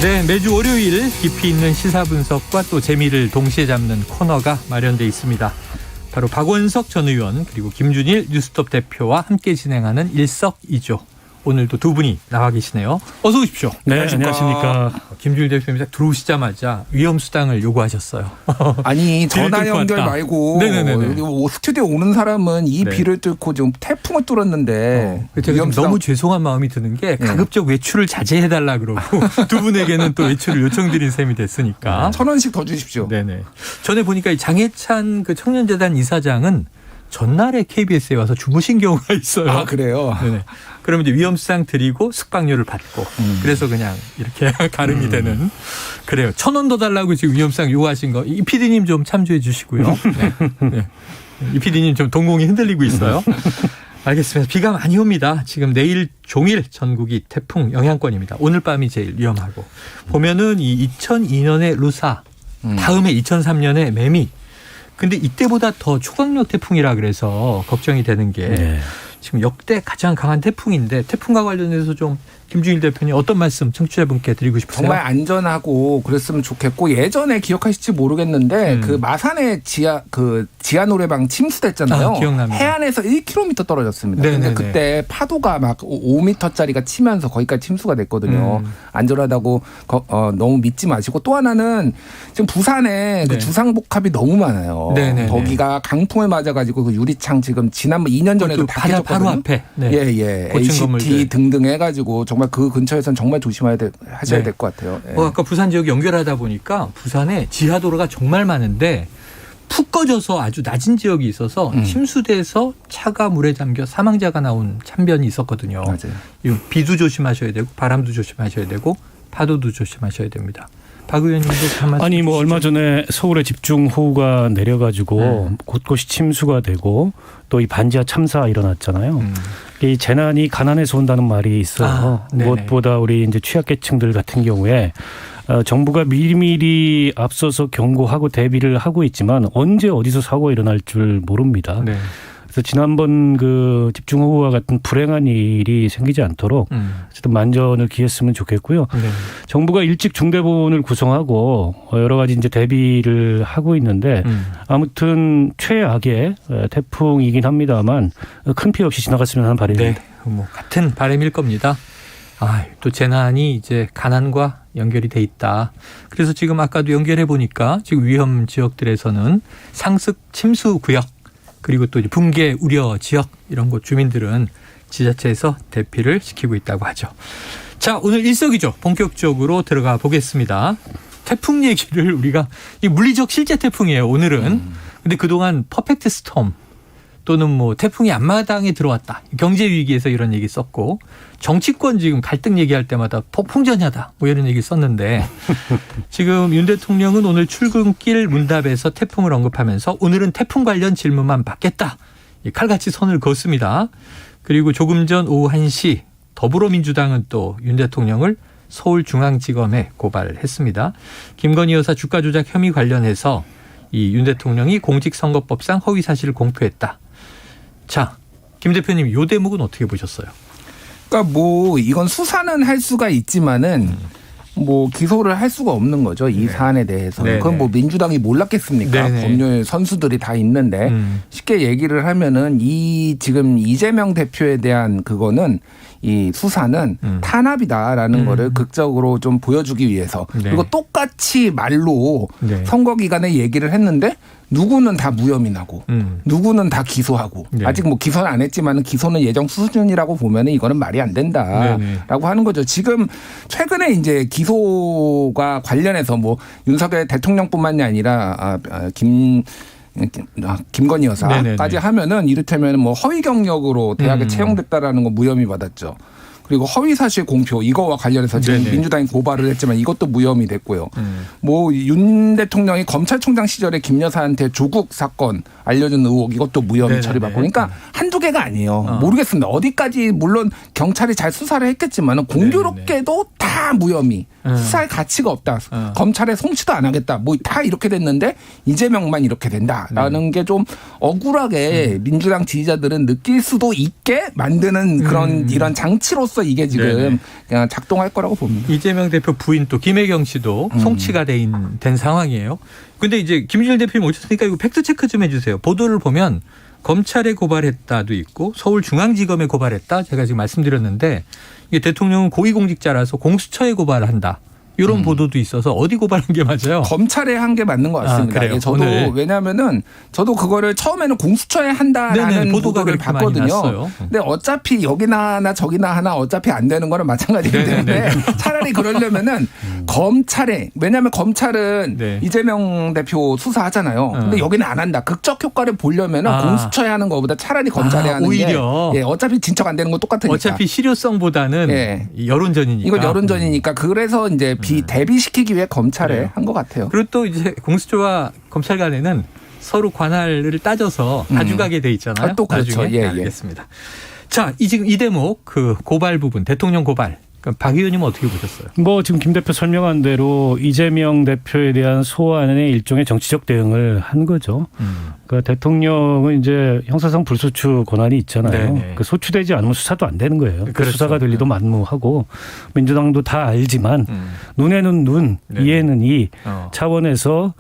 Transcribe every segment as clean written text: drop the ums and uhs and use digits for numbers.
네, 매주 월요일 깊이 있는 시사 분석과 또 재미를 동시에 잡는 코너가 마련돼 있습니다. 바로 박원석 전 의원 그리고 김준일 뉴스톱 대표와 함께 진행하는 일석이조. 오늘도 두 분이 나와 계시네요. 어서 오십시오. 네, 안녕하십니까. 김준일 대표님 딱 들어오시자마자 위험수당을 요구하셨어요. 아니 전화 연결 말고 스튜디오 오는 사람은 이 비를 뚫고 지금 태풍을 뚫었는데 제가 너무 죄송한 마음이 드는 게 가급적 외출을 자제해달라 그러고 두 분에게는 또 외출을 요청드린 셈이 됐으니까 1,000원씩 더 주십시오. 네네. 전에 보니까 이 장해찬 그 청년재단 이사장은 전날에 KBS에 와서 주무신 경우가 있어요. 아, 그래요? 네네. 그러면 이제 위험수당 드리고 숙박료를 받고 그래서 그냥 이렇게 가름이 되는. 그래요. 1,000원 더 달라고 지금 위험수당 요구하신 거. 이 PD님 좀 참조해 주시고요. 네. 네. 이 PD님 좀 동공이 흔들리고 있어요. 알겠습니다. 비가 많이 옵니다. 지금 내일 종일 전국이 태풍 영향권입니다. 오늘 밤이 제일 위험하고. 보면은 이 2002년의 루사, 다음에 2003년의 매미. 근데 이때보다 더 초강력 태풍이라 그래서 걱정이 되는 게 지금 역대 가장 강한 태풍인데 태풍과 관련해서 좀 김준일 대표님 어떤 말씀 청취자분께 드리고 싶으세요? 정말 안전하고 그랬으면 좋겠고 예전에 기억하실지 모르겠는데 그 마산의 지하 노래방 침수됐잖아요. 기억납니다. 해안에서 1km 떨어졌습니다. 근데 그때 파도가 막 5m짜리가 치면서 거기까지 침수가 됐거든요. 안전하다고 너무 믿지 마시고 또 하나는 지금 부산에 그 주상복합이 너무 많아요. 거기가 강풍을 맞아가지고 그 유리창 지금 지난번 2년 전에도 다 깨졌거든요. 바로 앞에. ACT 건물들. 등등 해가지고 정말 그 근처에서는 정말 하셔야 될 것 같아요. 아까 부산 지역 연결하다 보니까 부산에 지하도로가 정말 많은데 푹 꺼져서 아주 낮은 지역이 있어서 침수돼서 차가 물에 잠겨 사망자가 나온 참변이 있었거든요. 맞아요. 비도 조심하셔야 되고 바람도 조심하셔야 되고 파도도 조심하셔야 됩니다. 박 의원님도 아니 얼마 전에 서울에 집중호우가 내려가지고 곳곳이 침수가 되고 또 이 반지하 참사 일어났잖아요. 이 재난이 가난해서 온다는 말이 있어요. 무엇보다 우리 이제 취약계층들 같은 경우에 정부가 미리미리 앞서서 경고하고 대비를 하고 있지만 언제 어디서 사고가 일어날 줄 모릅니다. 그래서 지난번 그 집중호우와 같은 불행한 일이 생기지 않도록 어쨌든 만전을 기했으면 좋겠고요. 정부가 일찍 중대본을 구성하고 여러 가지 이제 대비를 하고 있는데 아무튼 최악의 태풍이긴 합니다만 큰 피해 없이 지나갔으면 하는 바람입니다. 같은 바람일 겁니다. 또 재난이 이제 가난과 연결이 돼 있다. 그래서 지금 아까도 연결해 보니까 지금 위험 지역들에서는 상습 침수 구역 그리고 또 붕괴 우려 지역 이런 곳 주민들은 지자체에서 대피를 시키고 있다고 하죠. 자, 오늘 일석이조 본격적으로 들어가 보겠습니다. 태풍 얘기를 우리가 이 물리적 실제 태풍이에요. 오늘은. 근데 그동안 퍼펙트 스톰 또는 태풍이 앞마당에 들어왔다. 경제 위기에서 이런 얘기 썼고 정치권 지금 갈등 얘기할 때마다 폭풍전야다. 이런 얘기 썼는데 지금 윤 대통령은 오늘 출근길 문답에서 태풍을 언급하면서 오늘은 태풍 관련 질문만 받겠다. 칼같이 선을 그었습니다. 그리고 조금 전 오후 1시 더불어민주당은 또 윤 대통령을 서울중앙지검에 고발했습니다. 김건희 여사 주가 조작 혐의 관련해서 이 윤 대통령이 공직선거법상 허위 사실을 공표했다. 자, 김 대표님, 이 대목은 어떻게 보셨어요? 그러니까 이건 수사는 할 수가 있지만은 기소를 할 수가 없는 거죠. 이 사안에 대해서는. 그건 민주당이 몰랐겠습니까? 법률 선수들이 다 있는데 쉽게 얘기를 하면은 지금 이재명 대표에 대한 그거는 이 수사는 탄압이다라는 거를 극적으로 좀 보여주기 위해서 그리고 똑같이 말로 선거 기간에 얘기를 했는데 누구는 다 무혐의 나고 누구는 다 기소하고 아직 기소는 안 했지만 기소는 예정 수준이라고 보면 이거는 말이 안 된다라고 하는 거죠. 지금 최근에 이제 기소가 관련해서 윤석열 대통령뿐만이 아니라 김건희 여사까지 하면은 이를테면 뭐허위 경력으로 대학에 채용됐다라는 거 무혐의 받았죠. 그리고 허위사실 공표 이거와 관련해서 지금 네네. 민주당이 고발을 했지만 이것도 무혐의 됐고요. 뭐 윤 대통령이 검찰총장 시절에 김 여사한테 조국 사건 알려준 의혹 이것도 무혐의 처리받고 그러니까 한두 개가 아니에요. 모르겠습니다. 어디까지 물론 경찰이 잘 수사를 했겠지만 공교롭게도 다 무혐의. 수사의 가치가 없다. 검찰에 송치도 안 하겠다. 뭐 다 이렇게 됐는데 이재명만 이렇게 된다라는 게 좀 억울하게 민주당 지지자들은 느낄 수도 있게 만드는 그런 이런 장치로서 이게 지금 그냥 작동할 거라고 봅니다. 이재명 대표 부인 또 김혜경 씨도 송치가 된 상황이에요. 근데 이제 김준일 대표님 오셨으니까 이거 팩트 체크 좀 해주세요. 보도를 보면 검찰에 고발했다도 있고 서울중앙지검에 고발했다. 제가 지금 말씀드렸는데 이게 대통령은 고위공직자라서 공수처에 고발을 한다. 이런 보도도 있어서 어디 고발한 게 맞아요? 검찰에 한 게 맞는 것 같습니다. 그래요? 저도 왜냐하면은 저도 그거를 처음에는 공수처에 한다라는 보도를 봤거든요. 근데 어차피 여기나 하나 저기나 하나 어차피 안 되는 거는 마찬가지이기 때문에 차라리 그러려면은 검찰에 왜냐하면 검찰은 이재명 대표 수사하잖아요. 근데 여기는 안 한다. 극적 효과를 보려면은 공수처에 하는 것보다 차라리 검찰에 하는 오히려. 게 어차피 진척 안 되는 건 똑같으니까. 어차피 실효성보다는 여론전이니까. 이건 여론전이니까 그래서 이제 대비시키기 위해 검찰에 한 것 같아요. 그리고 또 이제 공수처와 검찰 간에는 서로 관할을 따져서 가져가게 돼 있잖아요. 또 그렇죠. 나중에. 알겠습니다. 자, 지금 이 대목 그 고발 부분 대통령 고발. 박 의원님은 어떻게 보셨어요? 뭐 지금 김 대표 설명한 대로 이재명 대표에 대한 소환의 일종의 정치적 대응을 한 거죠. 그러니까 대통령은 이제 형사상 불소추 권한이 있잖아요. 그 소추되지 않으면 수사도 안 되는 거예요. 그렇죠. 수사가 될 리도 만무하고 민주당도 다 알지만 눈에는 눈, 이에는 이 차원에서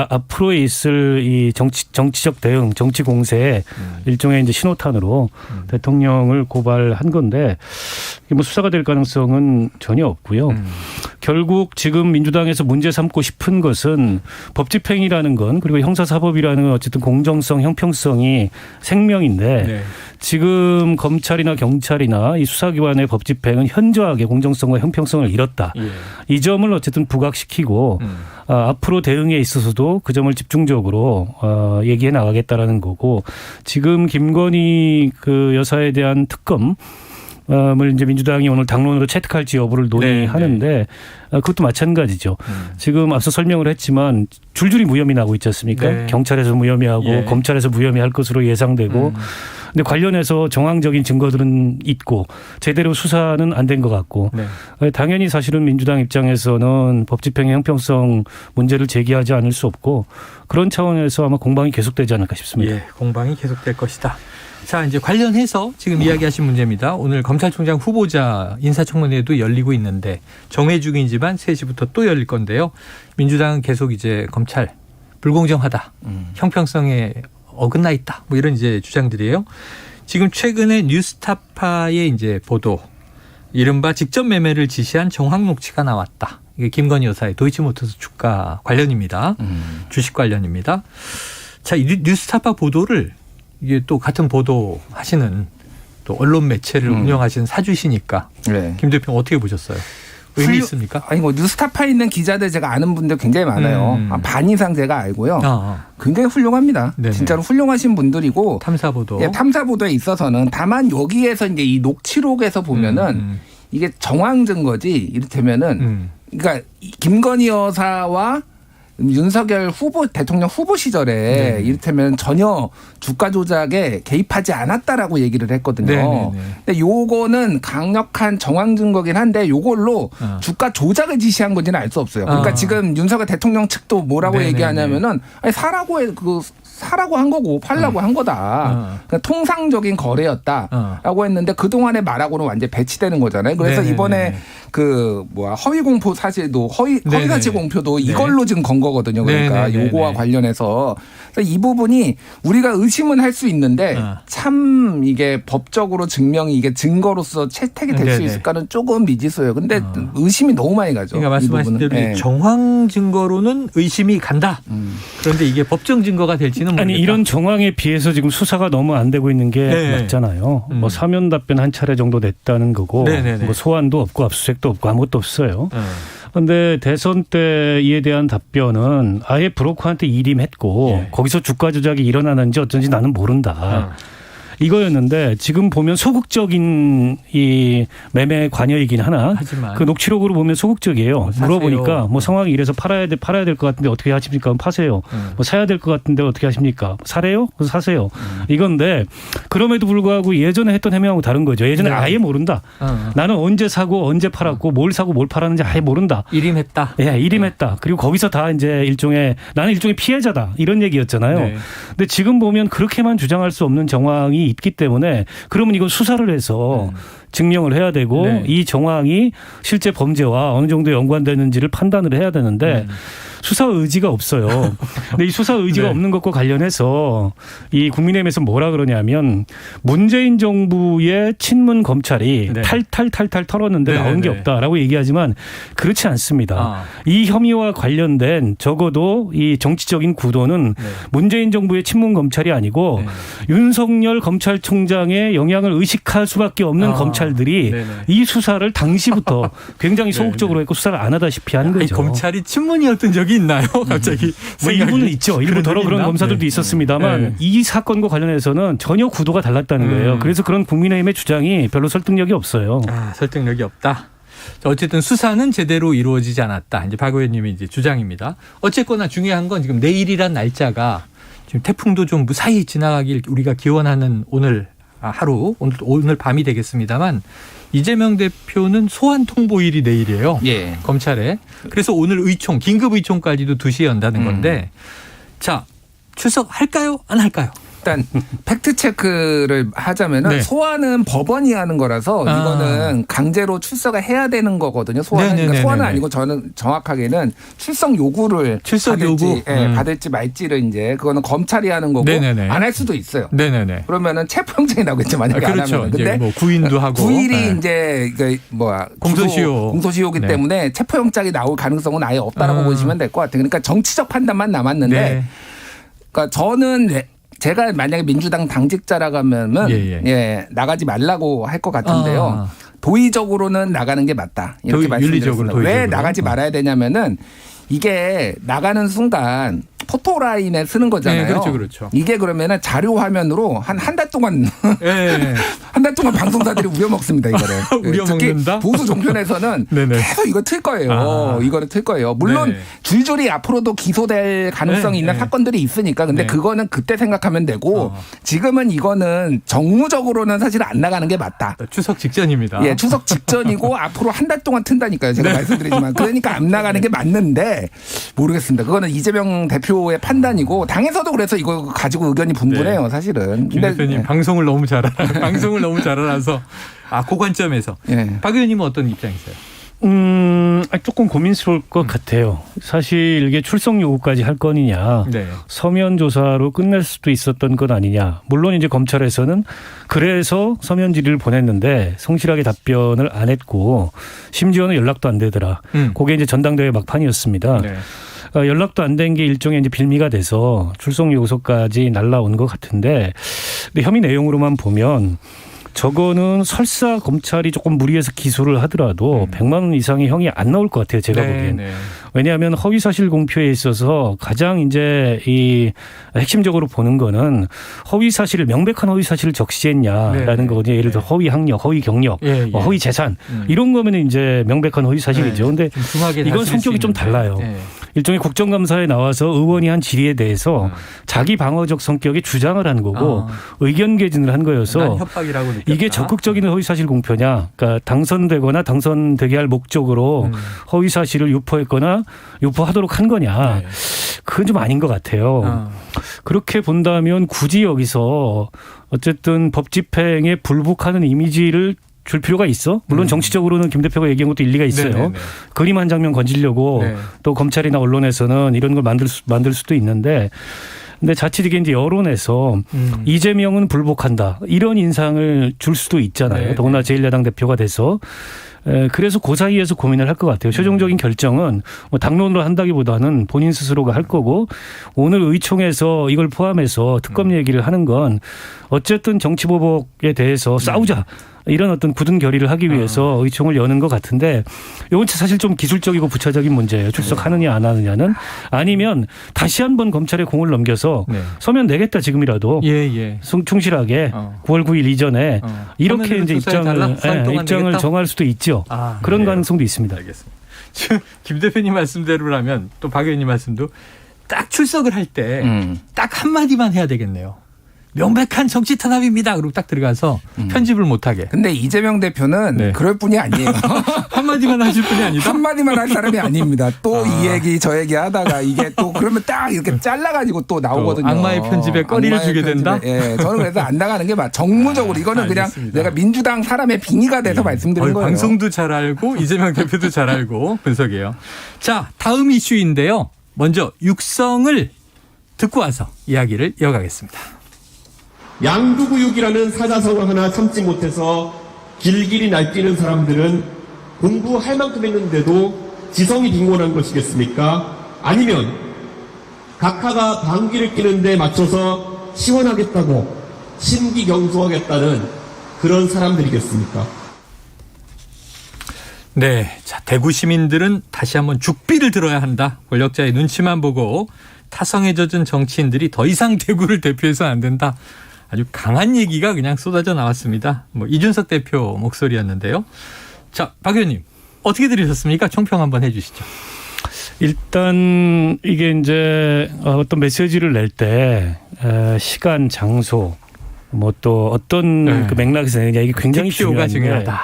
앞으로 있을 이 정치적 대응, 정치 공세의 일종의 이제 신호탄으로 대통령을 고발한 건데 뭐 수사가 될 가능성은 전혀 없고요. 결국 지금 민주당에서 문제 삼고 싶은 것은 법 집행이라는 건 그리고 형사사법이라는 건 어쨌든 공정성, 형평성이 생명인데 지금 검찰이나 경찰이나 이 수사기관의 법 집행은 현저하게 공정성과 형평성을 잃었다. 이 점을 어쨌든 부각시키고 앞으로 대응에 있어서도 그 점을 집중적으로 얘기해 나가겠다라는 거고 지금 김건희 그 여사에 대한 특검 을 이제 민주당이 오늘 당론으로 채택할지 여부를 논의하는데 그것도 마찬가지죠. 지금 앞서 설명을 했지만 줄줄이 무혐의 나고 있지 않습니까? 경찰에서 무혐의하고 검찰에서 무혐의할 것으로 예상되고 근데 관련해서 정황적인 증거들은 있고 제대로 수사는 안 된 것 같고 당연히 사실은 민주당 입장에서는 법 집행의 형평성 문제를 제기하지 않을 수 없고 그런 차원에서 아마 공방이 계속되지 않을까 싶습니다. 공방이 계속될 것이다. 자, 이제 관련해서 지금 이야기하신 문제입니다. 오늘 검찰총장 후보자 인사청문회도 열리고 있는데 정해주기이지만 3시부터 또 열릴 건데요. 민주당은 계속 이제 검찰 불공정하다, 형평성에 어긋나 있다, 뭐 이런 이제 주장들이에요. 지금 최근에 뉴스타파의 이제 보도, 이른바 직접 매매를 지시한 정황 녹취가 나왔다. 이게 김건희 여사의 도이치모터스 주가 관련입니다. 주식 관련입니다. 자, 이 뉴스타파 보도를 이게 또 같은 보도 하시는 또 언론 매체를 운영하시는 사주시니까 김 대표님 어떻게 보셨어요? 의미 있습니까? 아니 뭐 뉴스타파에 있는 기자들 제가 아는 분들 굉장히 많아요. 반 이상 제가 알고요. 굉장히 훌륭합니다. 진짜로 훌륭하신 분들이고 탐사보도. 탐사보도에 있어서는 다만 여기에서 이제 이 녹취록에서 보면은 이게 정황 증거지 이를테면은 그러니까 김건희 여사와 윤석열 후보 대통령 후보 시절에 이를테면 전혀 주가 조작에 개입하지 않았다라고 얘기를 했거든요. 근데 요거는 강력한 정황 증거긴 한데 요걸로 주가 조작을 지시한 건지는 알 수 없어요. 그러니까 지금 윤석열 대통령 측도 뭐라고 얘기하냐면은 아니 사라고 한 거고 팔라고 한 거다. 그러니까 통상적인 거래였다라고 했는데 그동안의 말하고는 완전 배치되는 거잖아요. 그래서 이번에 허위 공표 사실도 허위 사실 공표도 이걸로 지금 건 거거든요. 그러니까 요거와 관련해서 그래서 이 부분이 우리가 의심은 할 수 있는데 참 이게 법적으로 증명이 이게 증거로서 채택이 될 수 있을까는 조금 미지수예요. 근데 의심이 너무 많이 가죠. 그러니까 말씀하신 대로 정황 증거로는 의심이 간다. 그런데 이게 법정 증거가 될지는 모르겠다. 아니 이런 정황에 비해서 지금 수사가 너무 안 되고 있는 게 맞잖아요. 뭐 사면 답변 한 차례 정도 냈다는 거고 뭐 소환도 없고 압수수색도 없고 아무것도 없어요. 그런데 대선 때 이에 대한 답변은 아예 브로커한테 일임했고 거기서 주가 조작이 일어나는지 어쩐지 나는 모른다. 이거였는데 지금 보면 소극적인 이 매매 관여이긴 하나 하지만 그 녹취록으로 보면 소극적이에요. 물어보니까 뭐 상황이 이래서 팔아야 될 것 같은데 어떻게 하십니까? 그럼 파세요. 뭐 사야 될 것 같은데 어떻게 하십니까? 사래요? 그래서 사세요. 이건데 그럼에도 불구하고 예전에 했던 해명하고 다른 거죠. 예전에 네. 아예 모른다. 나는 언제 사고 언제 팔았고 뭘 사고 뭘 팔았는지 아예 모른다. 일임했다. 예, 일임했다. 그리고 거기서 다 이제 나는 일종의 피해자다. 이런 얘기였잖아요. 네. 근데 지금 보면 그렇게만 주장할 수 없는 정황이 있기 때문에 그러면 이건 수사를 해서 증명을 해야 되고 네. 이 정황이 실제 범죄와 어느 정도 연관되는지를 판단을 해야 되는데 수사 의지가 없어요. 근데 이 수사 의지가 네. 없는 것과 관련해서 이 국민의힘에서 뭐라 그러냐면 문재인 정부의 친문 검찰이 네. 탈탈 털었는데 네, 나온 게 네. 없다라고 얘기하지만 그렇지 않습니다. 이 혐의와 관련된 적어도 이 정치적인 구도는 네. 문재인 정부의 친문 검찰이 아니고 윤석열 검찰총장의 영향을 의식할 수밖에 없는 검찰들이 네네. 이 수사를 당시부터 굉장히 소극적으로 했고 수사를 안 하다시피 하는 아니, 거죠. 검찰이 친문이었던 적이 있나요? 갑자기 뭐 일부는 있죠. 일부 더러 그런 있나? 검사들도 네. 있었습니다만 네. 이 사건과 관련해서는 전혀 구도가 달랐다는 거예요. 그래서 그런 국민의힘의 주장이 별로 설득력이 없어요. 설득력이 없다. 자, 어쨌든 수사는 제대로 이루어지지 않았다. 이제 박 의원님의 이제 주장입니다. 어쨌거나 중요한 건 지금 내일이란 날짜가 지금 태풍도 좀 무사히 지나가길 우리가 기원하는 오늘 하루, 오늘 밤이 되겠습니다만 이재명 대표는 소환 통보일이 내일이에요. 예. 검찰에. 그래서 오늘 의총, 긴급 의총까지도 2시에 연다는 건데 자, 출석할까요? 안 할까요? 일단 팩트 체크를 하자면은 네. 소환은 법원이 하는 거라서 이거는 강제로 출석을 해야 되는 거거든요. 소환은 그러니까 소환은 아니고 저는 정확하게는 출석 요구를 출석 받을지, 요구? 예, 받을지 말지를 이제 그거는 검찰이 하는 거고 네네네. 안 할 수도 있어요. 네네네. 그러면은 체포영장이 나오겠죠. 만약에 안 그렇죠. 하면. 근데 이제 뭐 구인도 하고 9일이 네. 이제 공소시효. 공소시효기 네. 때문에 체포영장이 나올 가능성은 아예 없다라고 보시면 될 것 같아요. 그러니까 정치적 판단만 남았는데, 네. 그러니까 저는 제가 만약에 민주당 당직자라고 하면은 예, 나가지 말라고 할 것 같은데요. 도의적으로는 나가는 게 맞다. 이렇게 말씀드렸습니다. 왜 나가지 말아야 되냐면은 이게 나가는 순간 포토라인에 쓰는 거잖아요. 네, 그렇죠, 그렇죠. 이게 그러면은 자료 화면으로 한 달 동안 네. 한 달 동안 방송사들이 우려먹습니다, 이거를. 우려먹는다? 특히 보수 종편에서는 계속 이거 틀 거예요. 이거를 틀 거예요. 물론 네네. 줄줄이 앞으로도 기소될 가능성이 있는 사건들이 있으니까. 근데 그거는 그때 생각하면 되고 지금은 이거는 정무적으로는 사실 안 나가는 게 맞다. 추석 직전입니다. 예, 추석 직전이고 앞으로 한 달 동안 튼다니까요. 제가 말씀드리지만. 그러니까 안 나가는 게 맞는데 모르겠습니다. 그거는 이재명 대표의 판단이고 당에서도 그래서 이거 가지고 의견이 분분해요, 사실은. 김 대표님 방송을 너무 잘 알아서 그 관점에서 박 의원님은 어떤 입장이세요? 조금 고민스러울 것 같아요. 사실 이게 출석 요구까지 할 건이냐, 서면 조사로 끝낼 수도 있었던 것 아니냐. 물론 이제 검찰에서는 그래서 서면 질의를 보냈는데 성실하게 답변을 안 했고 심지어는 연락도 안 되더라. 그게 이제 전당대회 막판이었습니다. 연락도 안 된 게 일종의 이제 빌미가 돼서 출석 요구서까지 날라온 것 같은데, 근데 혐의 내용으로만 보면 저거는 설사 검찰이 조금 무리해서 기소를 하더라도 100만 원 이상의 형이 안 나올 것 같아요. 제가 보기엔. 왜냐하면 허위사실 공표에 있어서 가장 이제 이 핵심적으로 보는 거는 명백한 허위사실을 적시했냐라는 거거든요. 예를 들어 허위 학력, 허위 경력, 허위 재산 이런 거면 이제 명백한 허위사실이죠. 그런데 이건 성격이 좀 달라요. 일종의 국정감사에 나와서 의원이 한 질의에 대해서 자기 방어적 성격의 주장을 하는 거고 의견 개진을 한 거여서 협박이라고 느꼈다. 이게 적극적인 허위사실 공표냐, 그러니까 당선되거나 당선되게 할 목적으로 허위사실을 유포했거나 유포하도록 한 거냐, 그건 좀 아닌 것 같아요. 그렇게 본다면 굳이 여기서 어쨌든 법 집행에 불복하는 이미지를 줄 필요가 있어? 물론 정치적으로는 김 대표가 얘기한 것도 일리가 있어요. 그림 한 장면 건지려고 또 검찰이나 언론에서는 이런 걸 만들 수도 있는데, 근데 자칫 이게 이제 여론에서 이재명은 불복한다 이런 인상을 줄 수도 있잖아요. 더구나 제1야당 대표가 돼서. 그래서 그 사이에서 고민을 할 것 같아요. 최종적인 결정은 뭐 당론으로 한다기보다는 본인 스스로가 할 거고 오늘 의총에서 이걸 포함해서 특검 얘기를 하는 건 어쨌든 정치보복에 대해서 싸우자. 이런 어떤 굳은 결의를 하기 위해서 의총을 여는 것 같은데 이건 사실 좀 기술적이고 부차적인 문제예요. 출석하느냐 안 하느냐는. 아니면 다시 한번 검찰에 공을 넘겨서 서면 내겠다 지금이라도 충실하게 9월 9일 이전에 이렇게 이제 입장을 정할 수도 있죠. 그런 가능성도 있습니다. 알겠습니다. 지금 김 대표님 말씀대로라면 또 박 의원님 말씀도 딱 출석을 할 때 딱 한마디만 해야 되겠네요. 명백한 정치 탄압입니다. 그리고 딱 들어가서 편집을 못하게. 근데 이재명 대표는 그럴 뿐이 아니에요. 한마디만 하실 분이 아니다? 한마디만 할 사람이 아닙니다. 또 이 얘기 저 얘기 하다가 이게 또 그러면 딱 이렇게 잘라가지고 또 나오거든요. 악마의 편집에 꺼리를 주게 된다? 예, 저는 그래서 안 나가는 게 정무적으로 이거는 그냥 내가 민주당 사람의 빙의가 돼서 말씀드린 거예요. 방송도 잘 알고 이재명 대표도 잘 알고 분석이에요. 자, 다음 이슈인데요. 먼저 육성을 듣고 와서 이야기를 이어가겠습니다. 양두구육이라는 사자성어 하나 참지 못해서 길길이 날뛰는 사람들은 공부할 만큼 했는데도 지성이 빈곤한 것이겠습니까? 아니면 각하가 방귀를 뀌는데 맞춰서 시원하겠다고 심기경수하겠다는 그런 사람들이겠습니까? 네, 자, 대구 시민들은 다시 한번 죽비를 들어야 한다. 권력자의 눈치만 보고 타성에 젖은 정치인들이 더 이상 대구를 대표해서는 안 된다. 아주 강한 얘기가 그냥 쏟아져 나왔습니다. 뭐 이준석 대표 목소리였는데요. 자, 박 의원님 어떻게 들으셨습니까? 총평 한번 해주시죠. 일단 이게 이제 어떤 메시지를 낼 때 시간, 장소, 뭐 또 어떤 그 맥락에서 내느냐 이게 굉장히 중요하다.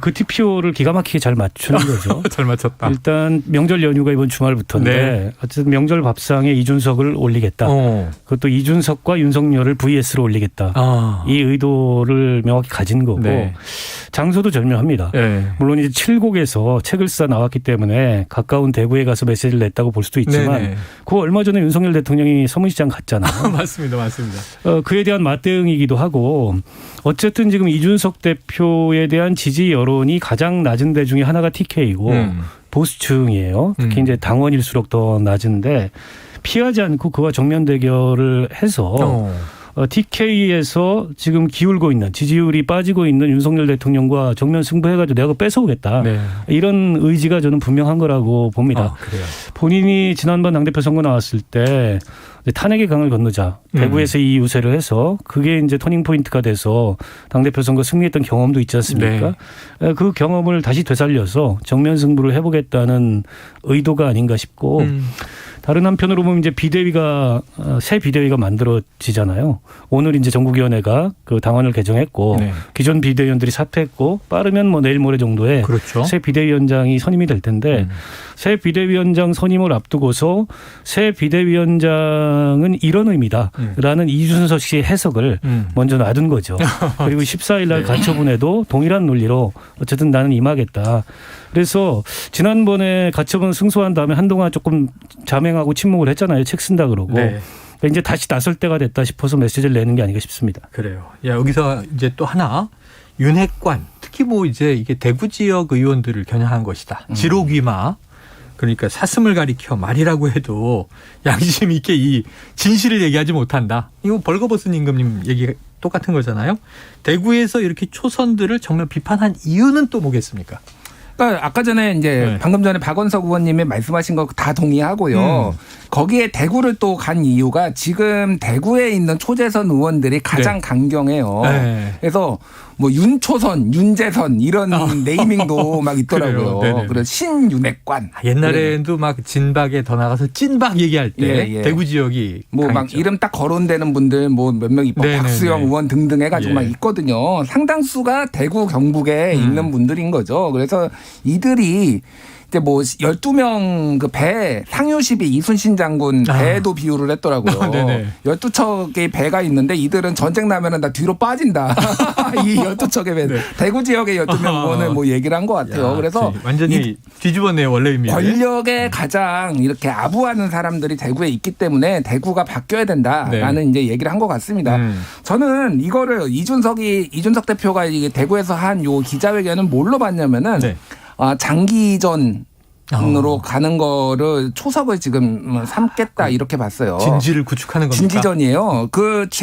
그 TPO를 기가 막히게 잘 맞추는 거죠. 잘 맞췄다. 일단 명절 연휴가 이번 주말부터인데 어쨌든 명절 밥상에 이준석을 올리겠다. 그것도 이준석과 윤석열을 VS로 올리겠다. 이 의도를 명확히 가진 거고 장소도 절묘합니다. 물론 이제 칠곡에서 책을 써 나왔기 때문에 가까운 대구에 가서 메시지를 냈다고 볼 수도 있지만 그거 얼마 전에 윤석열 대통령이 서문시장 갔잖아요. 맞습니다. 맞습니다. 그에 대한 맞대응이기도 하고 어쨌든 지금 이준석 대표에 대한 지지 여론이 가장 낮은 데 중에 하나가 TK이고 보수층이에요. 특히 이제 당원일수록 더 낮은데 피하지 않고 그와 정면 대결을 해서 TK에서 지금 기울고 있는 지지율이 빠지고 있는 윤석열 대통령과 정면 승부해가지고 내가 뺏어오겠다. 이런 의지가 저는 분명한 거라고 봅니다. 그래요. 본인이 지난번 당대표 선거 나왔을 때 탄핵의 강을 건너자 대구에서 이 유세를 해서 그게 이제 터닝 포인트가 돼서 당대표 선거 승리했던 경험도 있지 않습니까? 그 경험을 다시 되살려서 정면 승부를 해보겠다는 의도가 아닌가 싶고 다른 한편으로 보면 이제 비대위가 새 비대위가 만들어지잖아요. 오늘 이제 전국위원회가 그 당원을 개정했고 기존 비대위원들이 사퇴했고 빠르면 뭐 내일 모레 정도에 새 비대위원장이 선임이 될 텐데 새 비대위원장 선임을 앞두고서 새 비대위원장은 이런 의미다라는 이준석 씨의 해석을 먼저 놔둔 거죠. 그리고 14일 날 가처분에도 동일한 논리로 어쨌든 나는 임하겠다. 그래서 지난번에 가처분 승소한 다음에 한동안 조금 자맹하고 침묵을 했잖아요. 책 쓴다 그러고. 이제 다시 나설 때가 됐다 싶어서 메시지를 내는 게 아닌가 싶습니다. 그래요. 야, 여기서 이제 또 하나 윤핵관 특히 뭐 이제 이게 대구 지역 의원들을 겨냥한 것이다. 지록위마. 그러니까 사슴을 가리켜 말이라고 해도 양심 있게 이 진실을 얘기하지 못한다. 이거 벌거벗은 임금님 얘기 똑같은 거잖아요. 대구에서 이렇게 초선들을 정면 비판한 이유는 또 뭐겠습니까? 그러니까 아까 전에 이제 방금 전에 박원석 의원님이 말씀하신 거 다 동의하고요. 거기에 대구를 또 간 이유가 지금 대구에 있는 초재선 의원들이 가장 강경해요. 그래서 뭐 윤초선, 윤재선 이런 네이밍도 막 있더라고요. 그래서 신윤핵관. 옛날에도 막 진박에 더 나가서 찐박 얘기할 때 대구 지역이 뭐 막 이름 딱 거론되는 분들 뭐 몇 명 있고 박수영 의원 등등 해가지고 막 있거든요. 상당수가 대구 경북에 있는 분들인 거죠. 그래서 이들이 이제 뭐 12명 그 배 상유시비 이순신 장군 배도 비유를 했더라고요. 12척의 배가 있는데 이들은 전쟁 나면은 다 뒤로 빠진다. 이 12척의 네. 대구 지역의 12명 의원을 뭐 얘기를 한 것 같아요. 야, 그래서 완전히 뒤집었네요, 원래 의미. 권력에 가장 이렇게 아부하는 사람들이 대구에 있기 때문에 대구가 바뀌어야 된다라는 네. 이제 얘기를 한 것 같습니다. 저는 이거를 이준석 대표가 이게 대구에서 한 요 기자회견은 뭘로 봤냐면은 네. 장기전으로 가는 거를 초석을 지금 삼겠다 이렇게 봤어요. 진지를 구축하는 겁니까? 진지전이에요.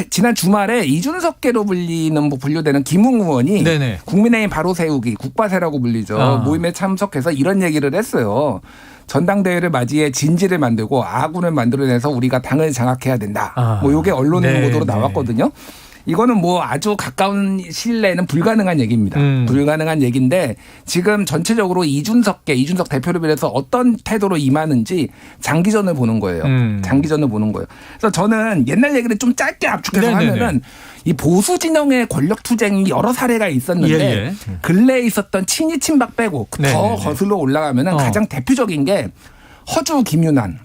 지난 주말에 이준석계로 분류되는 김웅 의원이 네네. 국민의힘 바로 세우기 국바세라고 불리죠. 모임에 참석해서 이런 얘기를 했어요. 전당대회를 맞이해 진지를 만들고 아군을 만들어내서 우리가 당을 장악해야 된다. 뭐 이게 언론 보도로 나왔거든요. 이거는 뭐 아주 가까운 시일 내에는 불가능한 얘기입니다. 불가능한 얘기인데 지금 전체적으로 이준석 대표를 비롯해서 어떤 태도로 임하는지 장기전을 보는 거예요. 장기전을 보는 거예요. 그래서 저는 옛날 얘기를 좀 짧게 압축해서 하면은 이 보수 진영의 권력 투쟁이 여러 사례가 있었는데 근래에 있었던 친이 친박 빼고 더 거슬러 올라가면은 가장 대표적인 게 허주 김윤환.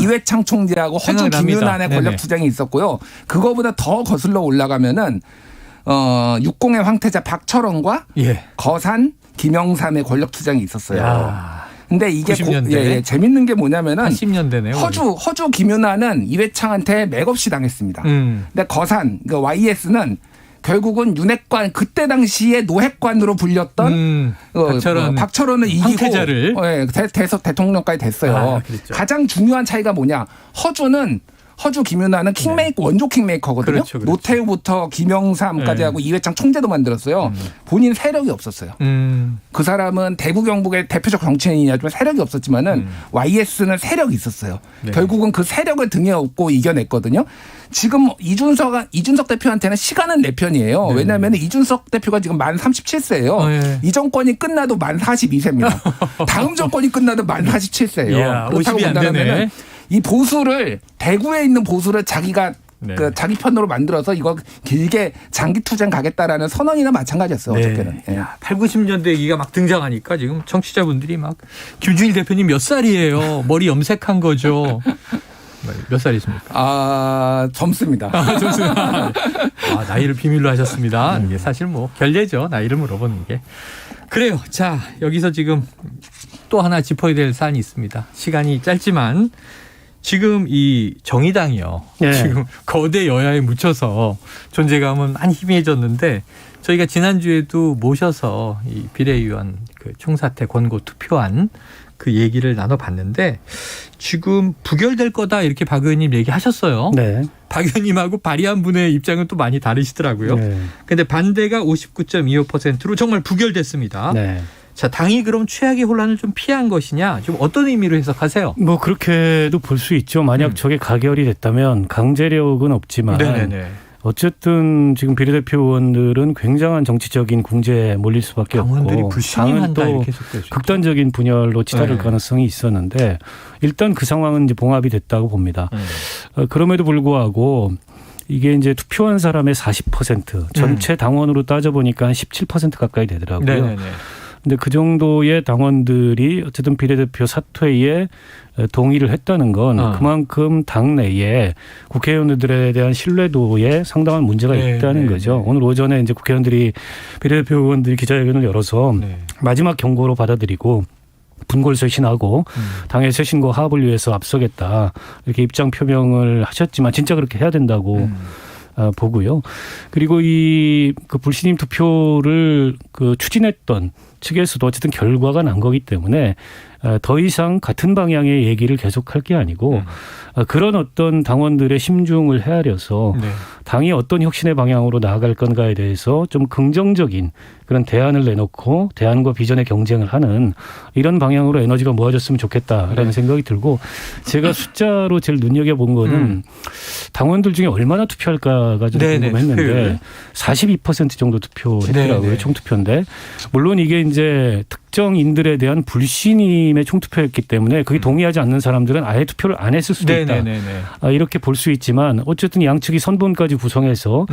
이회창 총재하고 허주 김윤환의 권력 투쟁이 있었고요. 그거보다 더 거슬러 올라가면은 60의 황태자 박철원과 거산 김영삼의 권력 투쟁이 있었어요. 근데 이게 재밌는 게 뭐냐면은 80년대네요. 허주 김윤환은 이회창한테 맥없이 당했습니다. 근데 거산 YS는 결국은 윤핵관 그때 당시에 노핵관으로 불렸던 박철원을 이기고 황태자를 대통령까지 됐어요. 가장 중요한 차이가 뭐냐? 허주 김윤환은 킹메이커 원조 킹메이커거든요. 그렇죠. 노태우부터 김영삼까지 하고 이회창 총재도 만들었어요. 본인 세력이 없었어요. 그 사람은 대구 경북의 대표적 정치인이지만 세력이 없었지만은 YS는 세력이 있었어요. 결국은 그 세력을 등에 업고 이겨냈거든요. 지금 이준석 대표한테는 시간은 내 편이에요. 왜냐하면 이준석 대표가 지금 만 37세예요. 이 정권이 끝나도 만 42세입니다. 다음 정권이 끝나도 만 47세예요. 그렇다고 본다면 이 보수를 대구에 있는 보수를 자기가 자기 편으로 만들어서 이거 길게 장기 투쟁 가겠다라는 선언이나 마찬가지였어요. 어저께는. 8, 90년대 얘기가 막 등장하니까 지금 청취자분들이 막 김준일 대표님 몇 살이에요? 머리 염색한 거죠? 몇 살이십니까? 젊습니다. 젊습니다. 나이를 비밀로 하셨습니다. 이게 사실 뭐 결례죠. 나이를 물어보는 게. 그래요. 자, 여기서 지금 또 하나 짚어야 될 사안이 있습니다. 시간이 짧지만 지금 이 정의당이요. 지금 거대 여야에 묻혀서 존재감은 많이 희미해졌는데 저희가 지난주에도 모셔서 이 비례의원 그 총사퇴 권고 투표한 그 얘기를 나눠봤는데 지금 부결될 거다 이렇게 박 의원님 얘기하셨어요. 박 의원님하고 발의한 분의 입장은 또 많이 다르시더라고요. 그런데 반대가 59.25%로 정말 부결됐습니다. 자, 당이 그럼 최악의 혼란을 좀 피한 것이냐? 좀 어떤 의미로 해석하세요? 뭐 그렇게도 볼 수 있죠. 만약 저게 가결이 됐다면 강제력은 없지만 어쨌든 지금 비례대표 의원들은 굉장한 정치적인 궁지에 몰릴 수밖에 없고 당은 또 극단적인 분열로 치달을 가능성이 있었는데 일단 그 상황은 이제 봉합이 됐다고 봅니다. 그럼에도 불구하고 이게 이제 투표한 사람의 40% 전체 당원으로 따져보니까 한 17% 가까이 되더라고요. 근데 그 정도의 당원들이 어쨌든 비례대표 사퇴에 동의를 했다는 건 그만큼 당내에 국회의원들에 대한 신뢰도에 상당한 문제가 있다는 거죠. 오늘 오전에 이제 국회의원들이 비례대표 의원들이 기자회견을 열어서 마지막 경고로 받아들이고 분골쇄신하고 당의 쇄신과 화합을 위해서 앞서겠다 이렇게 입장 표명을 하셨지만 진짜 그렇게 해야 된다고 보고요. 그리고 그 불신임 투표를 추진했던 측에서도 어쨌든 결과가 난 거기 때문에 더 이상 같은 방향의 얘기를 계속할 게 아니고 그런 어떤 당원들의 심중을 헤아려서 당이 어떤 혁신의 방향으로 나아갈 건가에 대해서 좀 긍정적인 그런 대안을 내놓고 대안과 비전의 경쟁을 하는 이런 방향으로 에너지가 모아졌으면 좋겠다라는 생각이 들고 제가 숫자로 제일 눈여겨본 거는 당원들 중에 얼마나 투표할까가 좀 궁금했는데 42% 정도 투표했더라고요. 총투표인데 물론 이게 이제 특정인들에 대한 불신임의 총투표였기 때문에 그게 동의하지 않는 사람들은 아예 투표를 안 했을 수도 있다. 이렇게 볼 수 있지만 어쨌든 양측이 선본까지 구성해서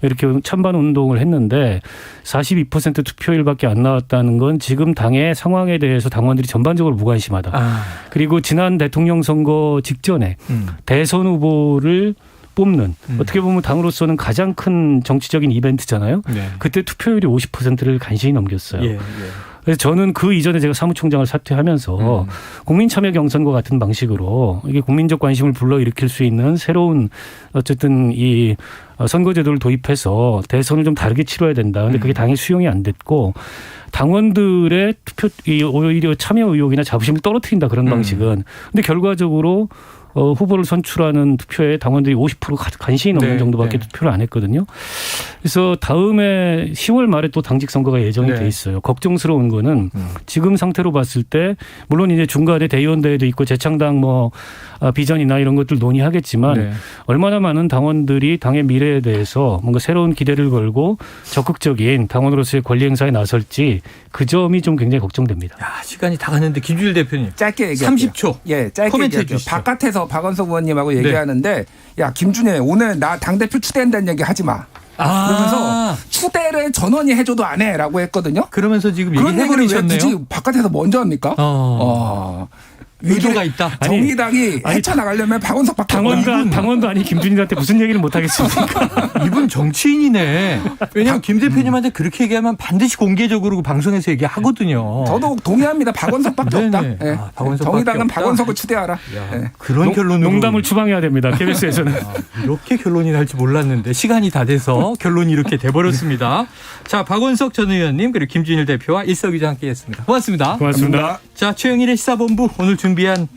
이렇게 찬반 운동을 했는데 42% 투표율밖에 안 나왔다는 건 지금 당의 상황에 대해서 당원들이 전반적으로 무관심하다. 그리고 지난 대통령 선거 직전에 대선 후보를 뽑는 어떻게 보면 당으로서는 가장 큰 정치적인 이벤트잖아요. 네. 그때 투표율이 50%를 간신히 넘겼어요. 예, 예. 그래서 저는 그 이전에 제가 사무총장을 사퇴하면서 국민참여 경선과 같은 방식으로 이게 국민적 관심을 불러일으킬 수 있는 새로운 어쨌든 이 선거제도를 도입해서 대선을 좀 다르게 치러야 된다. 근데 그게 당이 수용이 안 됐고 당원들의 투표 오히려 참여 의욕이나 자부심을 떨어뜨린다 그런 방식은. 근데 결과적으로 후보를 선출하는 투표에 당원들이 50% 간신히 넘는 네, 정도밖에 네. 투표를 안 했거든요. 그래서 다음에 10월 말에 또 당직 선거가 예정이 네. 돼 있어요. 걱정스러운 거는 지금 상태로 봤을 때 물론 이제 중간에 대의원대회도 있고 재창당 뭐 비전이나 이런 것들 논의하겠지만 네. 얼마나 많은 당원들이 당의 미래에 대해서 뭔가 새로운 기대를 걸고 적극적인 당원으로서의 권리 행사에 나설지 그 점이 좀 굉장히 걱정됩니다. 야, 시간이 다 갔는데 김준일 대표님. 짧게 얘기할게요. 30초. 예, 짧게 코멘트 얘기할게요. 해주시죠. 바깥에서 박원석 의원님하고 얘기하는데 야 김준일 오늘 나 당대표 추대한다는 얘기 하지 마. 그러면서 추대를 전원이 해줘도 안 해라고 했거든요. 그러면서 지금 그런 얘기를 왜 얘기해버리셨네요. 굳이 바깥에서 먼저 합니까? 의도가 있다. 정의당이 헤쳐나가려면 박원석밖에 없다. 당원도 아니 김준일한테 무슨 얘기를 못 하겠습니까? 이분 정치인이네. 왜냐하면 김 대표님한테 그렇게 얘기하면 반드시 공개적으로 방송에서 얘기하거든요. 저도 동의합니다. 박원석밖에 없다. 네네. 예. 박원석밖에 정의당은 없다. 박원석을 추대하라. 예. 그런 결론으로. 농담을 추방해야 됩니다. KBS에서는. 이렇게 결론이 날지 몰랐는데 시간이 다 돼서 결론이 이렇게 돼버렸습니다. 자, 박원석 전 의원님 그리고 김준일 대표와 일석이조 함께했습니다. 고맙습니다. 고맙습니다. 자, 최영일의 시사본부 오늘 준비한